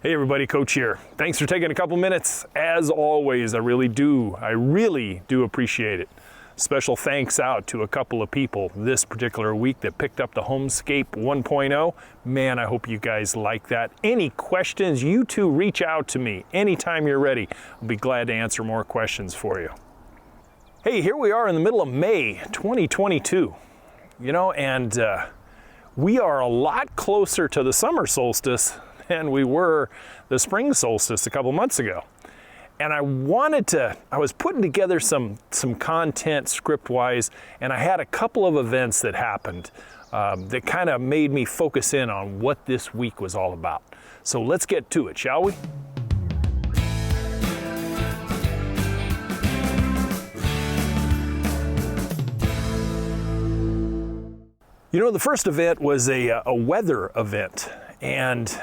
Hey everybody, Coach here. Thanks for taking a couple minutes. As always, I really do appreciate it. Special thanks out to a couple of people this particular week that picked up the Homescape 1.0. Man, I hope you guys like that. Any questions, you too reach out to me anytime you're ready. I'll be glad to answer more questions for you. Hey, here we are in the middle of May 2022, and we are a lot closer to the summer solstice than we were the spring solstice a couple months ago. And I was putting together some content script-wise, and I had a couple of events that happened that kind of made me focus in on what this week was all about. So let's get to it, shall we? The first event was a weather event, and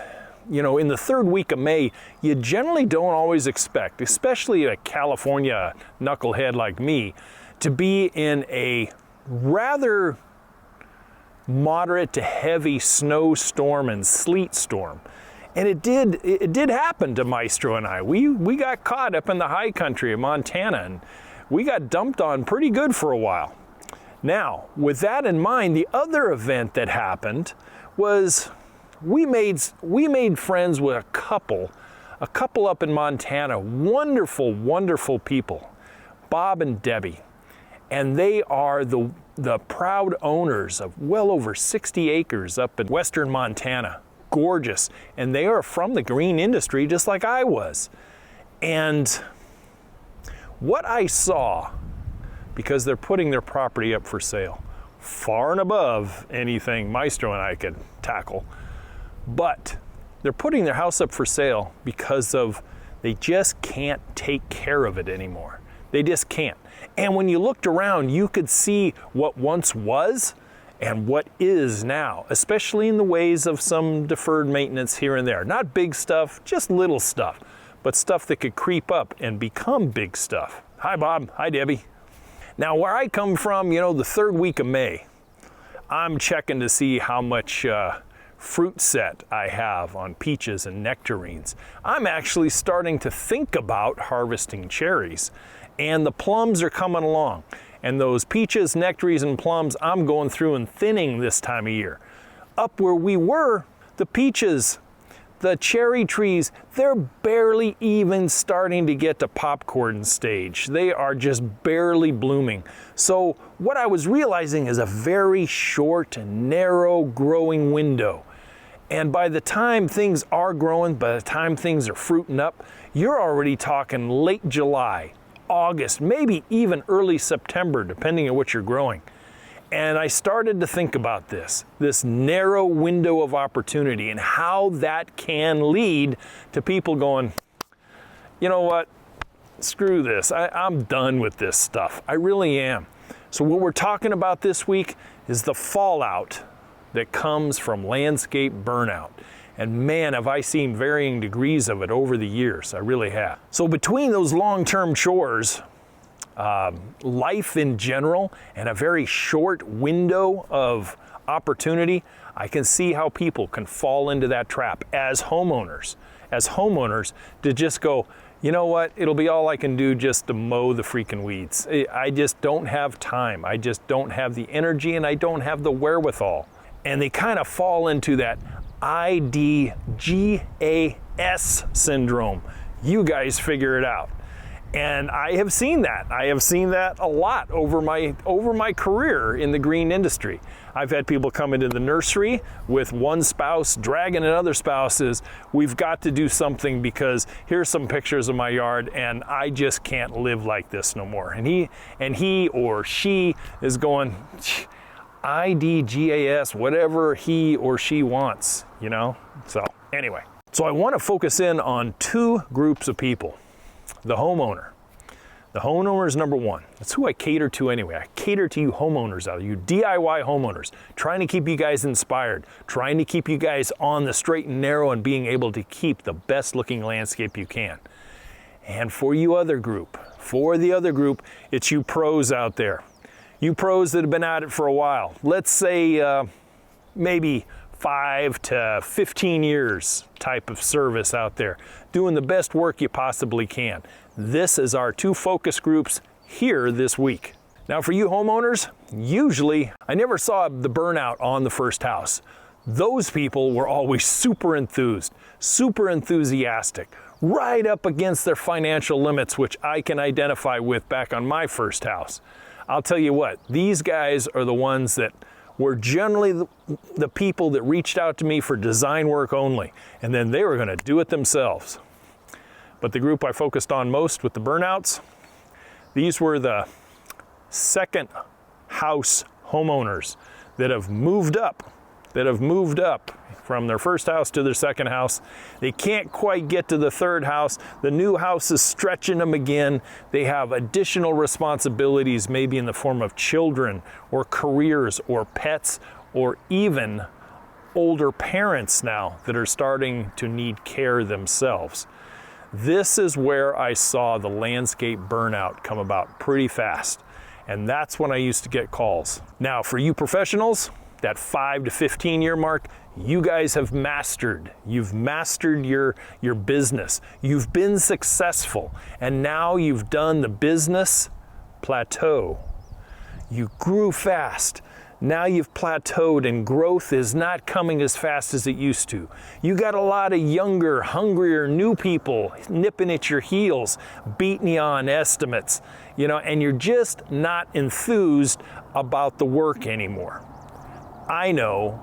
in the third week of May, you generally don't always expect, especially a California knucklehead like me, to be in a rather moderate to heavy snowstorm and sleet storm. And it did happen to Maestro and I. We got caught up in the high country of Montana, and we got dumped on pretty good for a while. Now, with that in mind, the other event that happened was we made friends with a couple up in Montana, wonderful, wonderful people, Bob and Debbie, and they are the proud owners of well over 60 acres up in western Montana. Gorgeous, and they are from the green industry just like I was. And what I saw, because they're putting their property up for sale, far and above anything Maestro and I could tackle. But they're putting their house up for sale because they just can't take care of it anymore. They just can't. And when you looked around, you could see what once was and what is now, especially in the ways of some deferred maintenance here and there. Not big stuff, just little stuff, but stuff that could creep up and become big stuff. Hi, Bob. Hi, Debbie. Now, where I come from, the third week of May, I'm checking to see how much fruit set I have on peaches and nectarines. I'm actually starting to think about harvesting cherries, and the plums are coming along. And those peaches, nectarines, and plums, I'm going through and thinning this time of year. Up where we were, the peaches, the cherry trees, they're barely even starting to get to popcorn stage. They are just barely blooming. So what I was realizing is a very short and narrow growing window. And by the time things are growing, by the time things are fruiting up, you're already talking late July, August, maybe even early September, depending on what you're growing. And I started to think about this narrow window of opportunity and how that can lead to people going, you know what, screw this, I'm done with this stuff. I really am. So what we're talking about this week is the fallout that comes from landscape burnout. And man, have I seen varying degrees of it over the years. I really have. So between those long-term chores, life in general, and a very short window of opportunity, I can see how people can fall into that trap as homeowners to just go, you know what, it'll be all I can do just to mow the freaking weeds. I just don't have time. I just don't have the energy, and I don't have the wherewithal. And they kind of fall into that IDGAS syndrome. You guys figure it out. And I have seen that. I have seen that a lot over my career in the green industry. I've had people come into the nursery with one spouse dragging another spouse's, we've got to do something because here's some pictures of my yard and I just can't live like this no more. And he or she is going, IDGAS, whatever he or she wants, So anyway, so I want to focus in on two groups of people. The homeowner. The homeowner is number one. That's who I cater to anyway. I cater to you homeowners out there, you DIY homeowners, trying to keep you guys inspired, trying to keep you guys on the straight and narrow and being able to keep the best looking landscape you can. And for the other group, it's you pros out there. You pros that have been at it for a while. Let's say maybe 5 to 15 years type of service out there, doing the best work you possibly can. This is our 2 focus groups here this week. Now for you homeowners, usually I never saw the burnout on the first house. Those people were always super enthused, super enthusiastic, right up against their financial limits, which I can identify with back on my first house. I'll tell you what, these guys are the ones that were generally the people that reached out to me for design work only, and then they were going to do it themselves. But the group I focused on most with the burnouts, these were the second house homeowners that have moved up from their first house to their second house. They can't quite get to the third house. The new house is stretching them again. They have additional responsibilities, maybe in the form of children or careers or pets, or even older parents now that are starting to need care themselves. This is where I saw the landscape burnout come about pretty fast. And that's when I used to get calls. Now for you professionals, that 5 to 15 year mark, you guys have mastered. You've mastered your business. You've been successful. And now you've done the business plateau. You grew fast. Now you've plateaued and growth is not coming as fast as it used to. You got a lot of younger, hungrier, new people nipping at your heels, beating you on estimates, and you're just not enthused about the work anymore. I know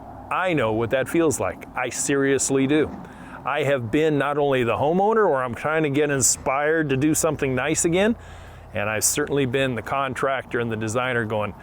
what that feels like. I seriously do. I have been not only the homeowner where I'm trying to get inspired to do something nice again, and I've certainly been the contractor and the designer going,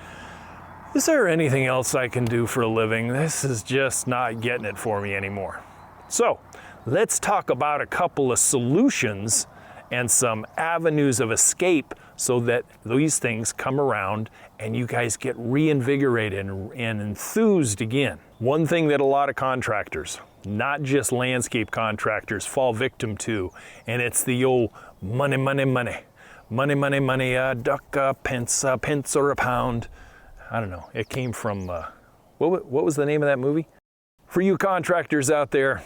is there anything else I can do for a living? This is just not getting it for me anymore. So let's talk about a couple of solutions and some avenues of escape so that these things come around and you guys get reinvigorated and enthused again. One thing that a lot of contractors, not just landscape contractors, fall victim to, and it's the old money, duck, pence or a pound. I don't know, it came from, what was the name of that movie? For you contractors out there,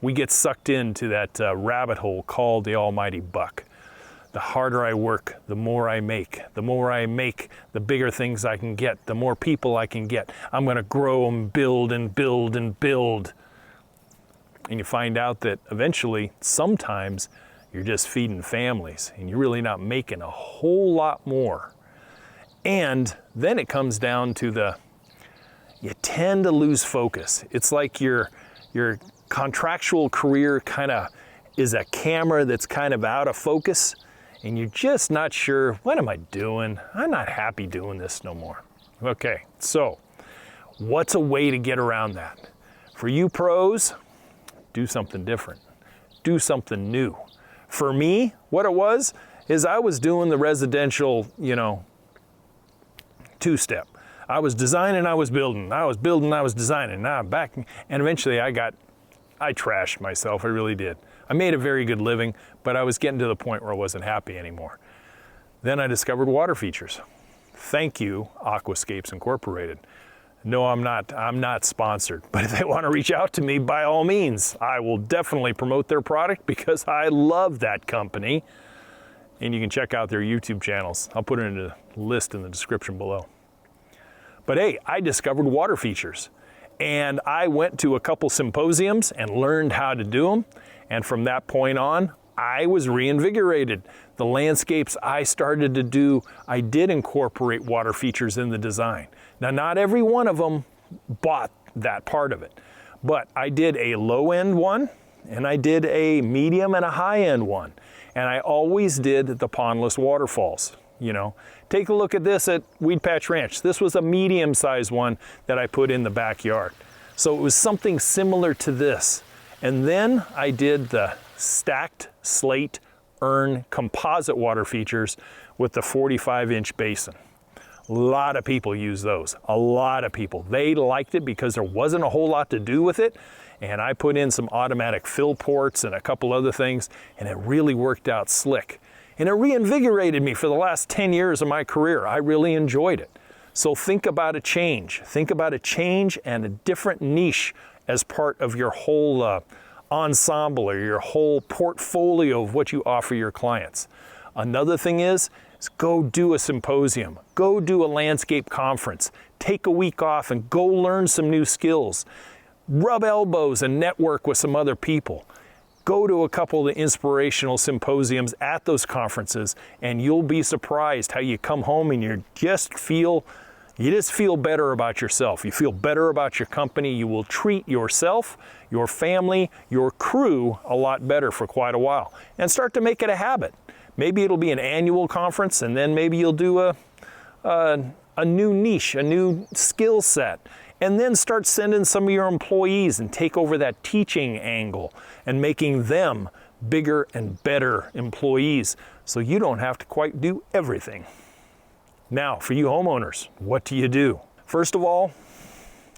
we get sucked into that rabbit hole called the almighty buck. The harder I work, the more I make. The more I make, the bigger things I can get, the more people I can get. I'm gonna grow and build and build and build. And you find out that eventually, sometimes, you're just feeding families and you're really not making a whole lot more. And then it comes down to you tend to lose focus. It's like your contractual career kind of is a camera that's kind of out of focus, and you're just not sure, what am I doing? I'm not happy doing this no more. Okay, so what's a way to get around that? For you pros, do something different. Do something new. For me, what it was is I was doing the residential, two-step. I was designing, I was building. I was building, I was designing. Now I'm back, and eventually I trashed myself, I really did. I made a very good living, but I was getting to the point where I wasn't happy anymore. Then I discovered water features. Thank you, Aquascapes Incorporated. No, I'm not sponsored, but if they want to reach out to me, by all means, I will definitely promote their product because I love that company. And you can check out their YouTube channels. I'll put it in a list in the description below. But hey, I discovered water features. And I went to a couple symposiums and learned how to do them. And from that point on, I was reinvigorated. The landscapes I started to do, I did incorporate water features in the design. Now, not every one of them bought that part of it, but I did a low-end one, and I did a medium and a high-end one. And I always did the pondless waterfalls. Take a look at this at Weed Patch Ranch. This was a medium-sized one that I put in the backyard. So it was something similar to this. And then I did the stacked slate urn composite water features with the 45-inch basin. A lot of people use those, a lot of people. They liked it because there wasn't a whole lot to do with it. And I put in some automatic fill ports and a couple other things, and it really worked out slick. And it reinvigorated me for the last 10 years of my career. I really enjoyed it. So think about a change. Think about a change and a different niche as part of your whole ensemble or your whole portfolio of what you offer your clients. Another thing is go do a symposium, go do a landscape conference, take a week off and go learn some new skills, rub elbows and network with some other people. Go to a couple of the inspirational symposiums at those conferences, and you'll be surprised how you come home and you just feel better about yourself. You feel better about your company. You will treat yourself, your family, your crew a lot better for quite a while, and start to make it a habit. Maybe it'll be an annual conference, and then maybe you'll do a new niche, a new skill set, and then start sending some of your employees and take over that teaching angle and making them bigger and better employees so you don't have to quite do everything. Now, for you homeowners, what do you do? First of all,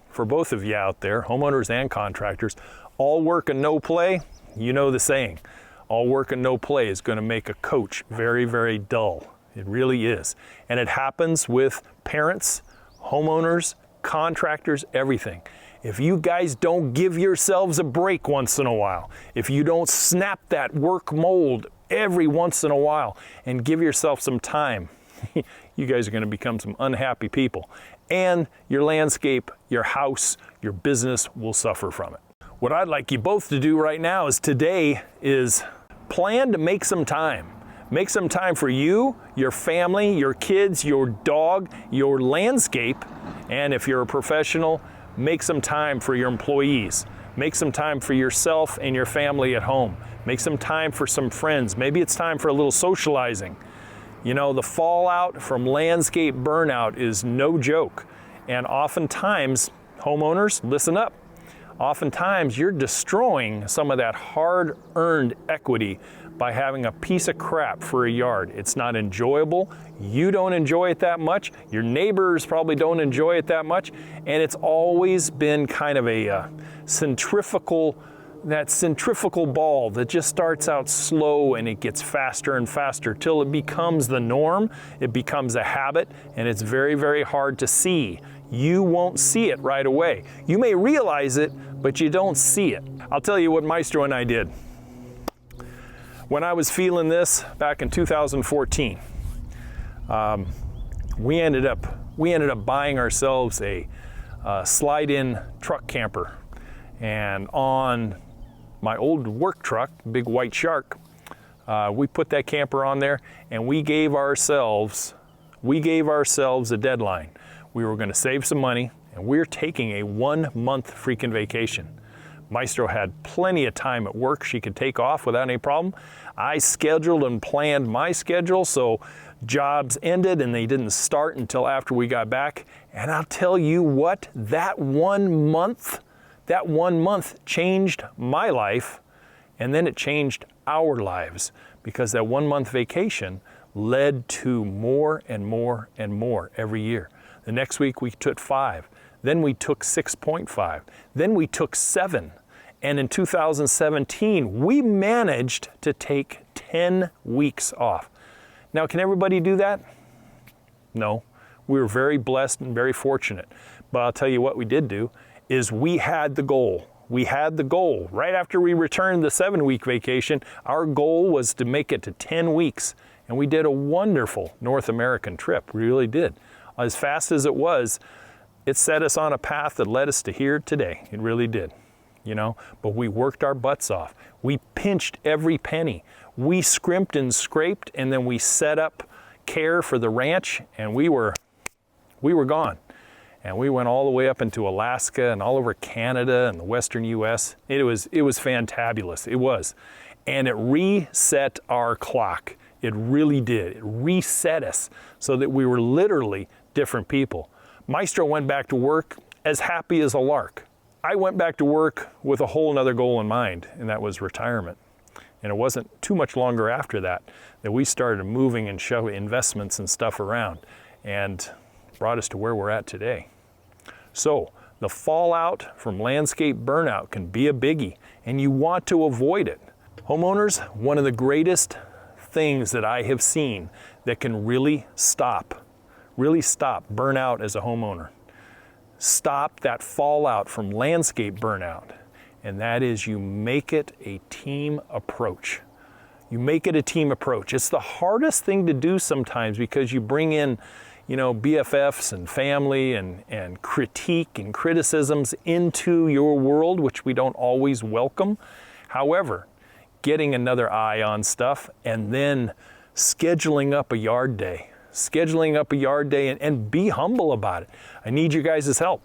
for both of you out there, homeowners and contractors, all work and no play, you know the saying. All work and no play is going to make a coach very, very dull. It really is. And it happens with parents, homeowners, contractors, everything. If you guys don't give yourselves a break once in a while, if you don't snap that work mold every once in a while and give yourself some time, you guys are going to become some unhappy people. And your landscape, your house, your business will suffer from it. What I'd like you both to do right now is plan to make some time. Make some time for you, your family, your kids, your dog, your landscape, and if you're a professional, make some time for your employees. Make some time for yourself and your family at home. Make some time for some friends. Maybe it's time for a little socializing. You know, the fallout from landscape burnout is no joke. And oftentimes, homeowners, listen up. Oftentimes, you're destroying some of that hard-earned equity by having a piece of crap for a yard. It's not enjoyable. You don't enjoy it that much. Your neighbors probably don't enjoy it that much. And it's always been kind of a centrifugal ball that just starts out slow and it gets faster and faster till it becomes the norm. It becomes a habit, and it's very, very hard to see. You won't see it right away. You may realize it, but you don't see it. I'll tell you what Maestro and I did. When I was feeling this back in 2014, we ended up buying ourselves a slide-in truck camper, and on my old work truck, big white shark, we put that camper on there, and we gave ourselves a deadline. We were going to save some money, and we're taking a 1-month freaking vacation. Maestro had plenty of time at work she could take off without any problem. I scheduled and planned my schedule, so jobs ended and they didn't start until after we got back. And I'll tell you what, that one month changed my life, and then it changed our lives, because that 1-month vacation led to more and more and more every year. The next week we took 5, then we took 6.5, then we took 7. And in 2017, we managed to take 10 weeks off. Now, can everybody do that? No. We were very blessed and very fortunate. But I'll tell you what we did do is we had the goal. We had the goal. Right after we returned the 7-week vacation, our goal was to make it to 10 weeks. And we did a wonderful North American trip. We really did. As fast as it was, it set us on a path that led us to here today. It really did. You know, but we worked our butts off. We pinched every penny. We scrimped and scraped, and then we set up care for the ranch, and we were gone. And we went all the way up into Alaska and all over Canada and the Western US. It was fantabulous. It was. And it reset our clock. It really did. It reset us so that we were literally different people. Maestro went back to work as happy as a lark. I went back to work with a whole nother goal in mind, and that was retirement. And it wasn't too much longer after that we started moving and shoving investments and stuff around, and brought us to where we're at today. So the fallout from landscape burnout can be a biggie, and you want to avoid it. Homeowners, one of the greatest things that I have seen that can really stop burnout as a homeowner. stop that fallout from landscape burnout. And that is, you make it a team approach. You make it a team approach. It's the hardest thing to do sometimes because you bring in, BFFs and family and critique and criticisms into your world, which we don't always welcome. However, getting another eye on stuff and then scheduling up a yard day. And be humble about it. I need you guys' help.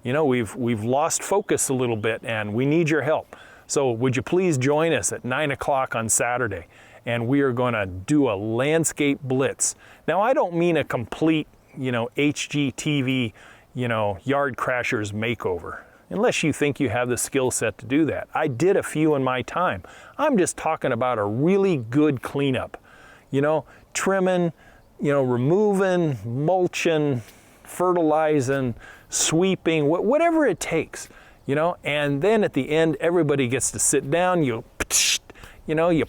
We've lost focus a little bit and we need your help. So would you please join us at 9 o'clock on Saturday, and we are going to do a landscape blitz. Now, I don't mean a complete, HGTV, yard crashers makeover, unless you think you have the skill set to do that. I did a few in my time. I'm just talking about a really good cleanup, trimming, removing, mulching, fertilizing, sweeping, whatever it takes, and then at the end, everybody gets to sit down, you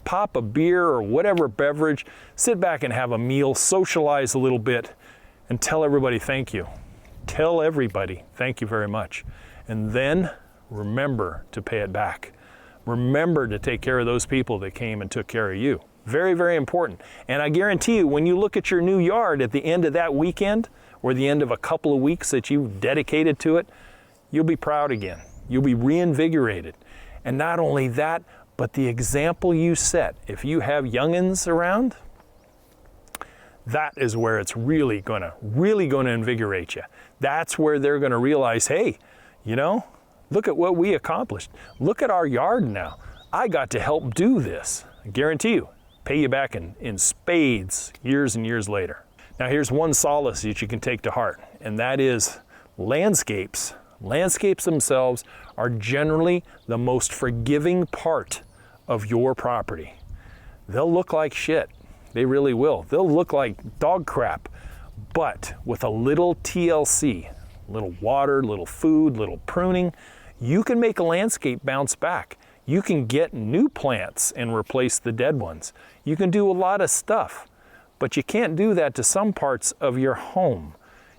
pop a beer or whatever beverage, sit back and have a meal, socialize a little bit, and tell everybody thank you. Tell everybody thank you very much. And then remember to pay it back. Remember to take care of those people that came and took care of you. Very, very important. And I guarantee you, when you look at your new yard at the end of that weekend, or the end of a couple of weeks that you've dedicated to it, you'll be proud again. You'll be reinvigorated. And not only that, but the example you set, if you have youngins around, that is where it's really gonna invigorate you. That's where they're gonna realize, hey, look at what we accomplished. Look at our yard now. I got to help do this. I guarantee you, pay you back in spades years and years later. Now here's one solace that you can take to heart, and that is landscapes. Landscapes themselves are generally the most forgiving part of your property. They'll look like shit. They really will. They'll look like dog crap, but with a little TLC, little water, little food, little pruning, you can make a landscape bounce back. You can get new plants and replace the dead ones. You can do a lot of stuff. But you can't do that to some parts of your home.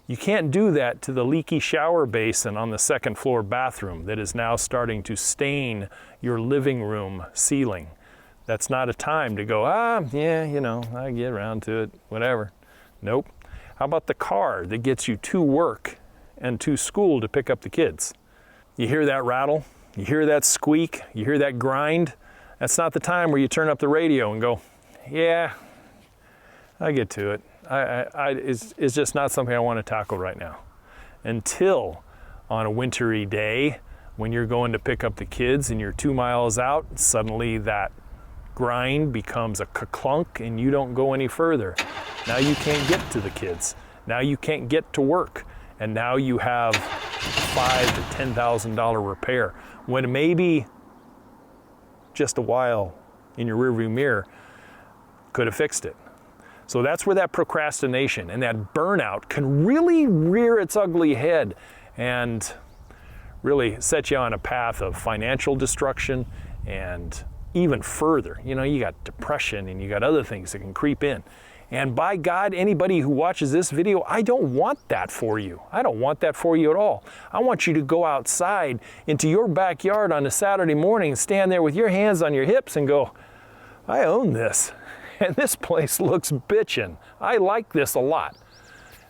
You can't do that to the leaky shower basin on the second floor bathroom that is now starting to stain your living room ceiling. That's not a time to go, I get around to it, whatever. Nope. How about the car that gets you to work and to school to pick up the kids? You hear that rattle? You hear that squeak? You hear that grind? That's not the time where you turn up the radio and go, yeah, I get to it. It's just not something I want to tackle right now. Until on a wintry day, when you're going to pick up the kids and you're 2 miles out, suddenly that grind becomes a clunk and you don't go any further. Now you can't get to the kids. Now you can't get to work. And now you have $5,000 to $10,000 repair, when maybe just a while in your rearview mirror could have fixed it. So that's where that procrastination and that burnout can really rear its ugly head and really set you on a path of financial destruction and even further. You got depression and you got other things that can creep in. And by God, anybody who watches this video, I don't want that for you. I don't want that for you at all. I want you to go outside into your backyard on a Saturday morning and stand there with your hands on your hips and go, I own this. And this place looks bitchin'. I like this a lot.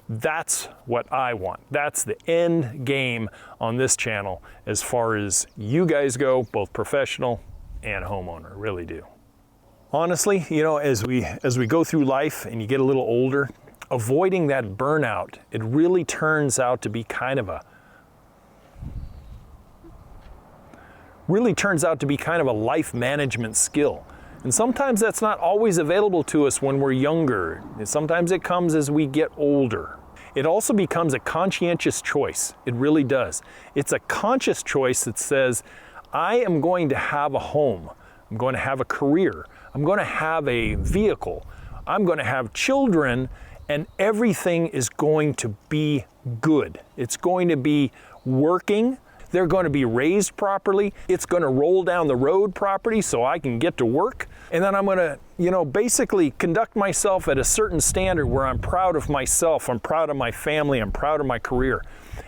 That's what I want. That's the end game on this channel as far as you guys go, both professional and homeowner, really do. Honestly, as we go through life and you get a little older, avoiding that burnout, it really turns out to be kind of a life management skill. And sometimes that's not always available to us when we're younger. Sometimes it comes as we get older. It also becomes a conscientious choice. It really does. It's a conscious choice that says, I am going to have a home. I'm going to have a career. I'm going to have a vehicle. I'm going to have children, and everything is going to be good. It's going to be working. They're going to be raised properly. It's going to roll down the road properly so I can get to work. And then I'm gonna, basically conduct myself at a certain standard where I'm proud of myself, I'm proud of my family, I'm proud of my career.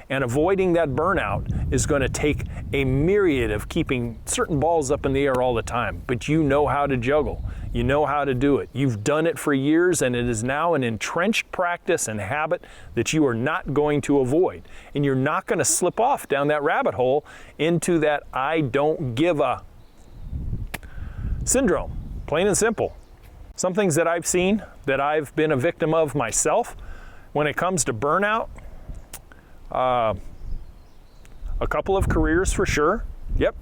And avoiding that burnout is gonna take a myriad of keeping certain balls up in the air all the time, but you know how to juggle. You know how to do it. You've done it for years, and it is now an entrenched practice and habit that you are not going to avoid. And you're not going to slip off down that rabbit hole into that I don't give a syndrome, plain and simple. Some things that I've seen that I've been a victim of myself when it comes to burnout, a couple of careers for sure. Yep.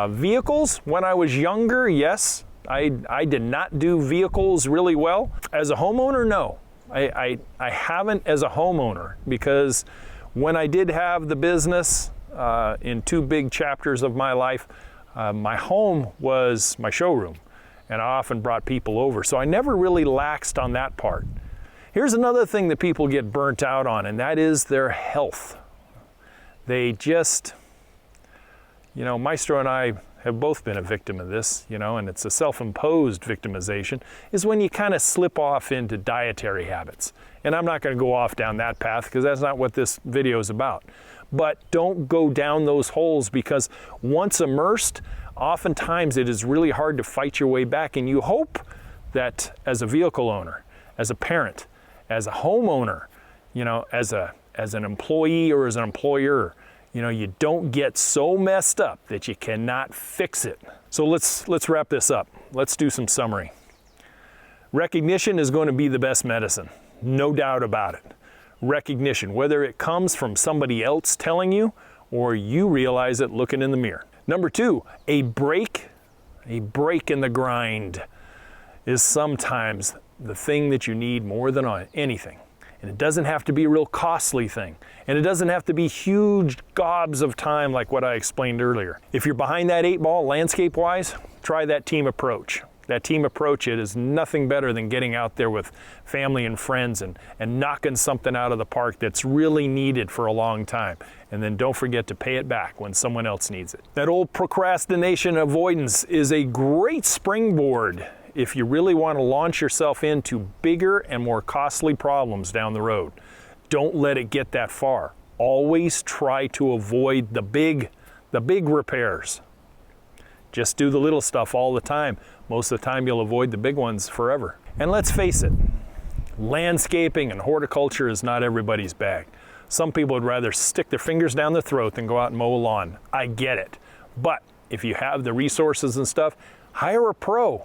Vehicles, when I was younger, yes. I did not do vehicles really well. As a homeowner, no. I haven't as a homeowner, because when I did have the business in two big chapters of my life, my home was my showroom, and I often brought people over. So I never really laxed on that part. Here's another thing that people get burnt out on, and that is their health. They just, Maestro and I have both been a victim of this, and it's a self-imposed victimization, is when you kind of slip off into dietary habits. And I'm not going to go off down that path, because that's not what this video is about. But don't go down those holes, because once immersed, oftentimes it is really hard to fight your way back. And you hope that as a vehicle owner, as a parent, as a homeowner, as an employee or as an employer, you don't get so messed up that you cannot fix it. So let's wrap this up. Let's do some summary. Recognition is going to be the best medicine, no doubt about it. Recognition, whether it comes from somebody else telling you or you realize it looking in the mirror. Number two, a break in the grind is sometimes the thing that you need more than anything. And it doesn't have to be a real costly thing. And it doesn't have to be huge gobs of time like what I explained earlier. If you're behind that 8 ball landscape-wise, try that team approach. That team approach, it is nothing better than getting out there with family and friends and knocking something out of the park that's really needed for a long time. And then don't forget to pay it back when someone else needs it. That old procrastination avoidance is a great springboard if you really want to launch yourself into bigger and more costly problems down the road. Don't let it get that far. Always try to avoid the big repairs. Just do the little stuff all the time. Most of the time you'll avoid the big ones forever. And let's face it, landscaping and horticulture is not everybody's bag. Some people would rather stick their fingers down their throat than go out and mow a lawn. I get it. But if you have the resources and stuff, hire a pro.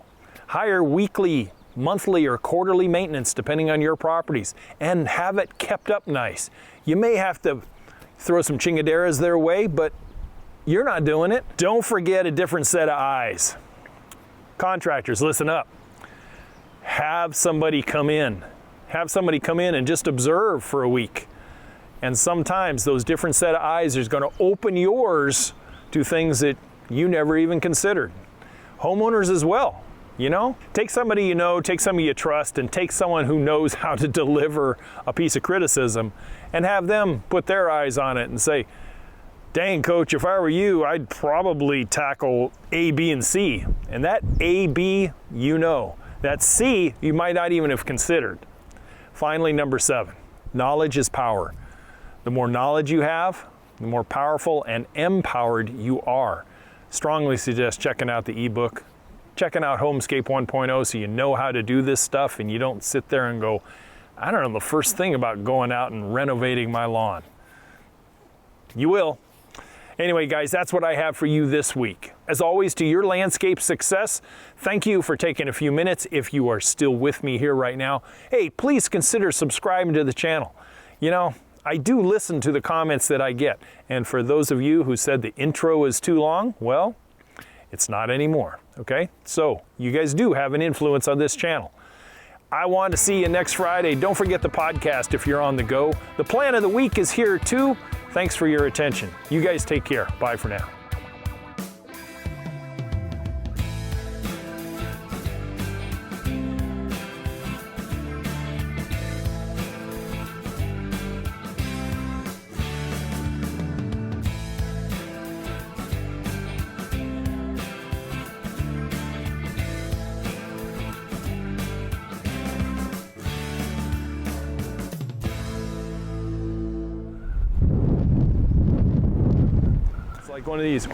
Hire weekly, monthly, or quarterly maintenance depending on your properties, and have it kept up nice. You may have to throw some chingaderas their way, but you're not doing it. Don't forget a different set of eyes. Contractors, listen up. Have somebody come in. Have somebody come in and just observe for a week. And sometimes those different set of eyes is going to open yours to things that you never even considered. Homeowners as well. Take somebody take somebody you trust, and take someone who knows how to deliver a piece of criticism and have them put their eyes on it and say, dang, coach, if I were you, I'd probably tackle A, B, and C. And that A, B, that C, you might not even have considered. Finally, number 7, knowledge is power. The more knowledge you have, the more powerful and empowered you are. Strongly suggest checking out the ebook. Checking out Homescape 1.0 so you know how to do this stuff and you don't sit there and go, I don't know the first thing about going out and renovating my lawn. You will. Anyway, guys, that's what I have for you this week. As always, to your landscape success, thank you for taking a few minutes. If you are still with me here right now, hey, please consider subscribing to the channel. I do listen to the comments that I get. And for those of you who said the intro is too long, well, it's not anymore, okay? So you guys do have an influence on this channel. I want to see you next Friday. Don't forget the podcast if you're on the go. The plan of the week is here too. Thanks for your attention. You guys take care. Bye for now. like one of these.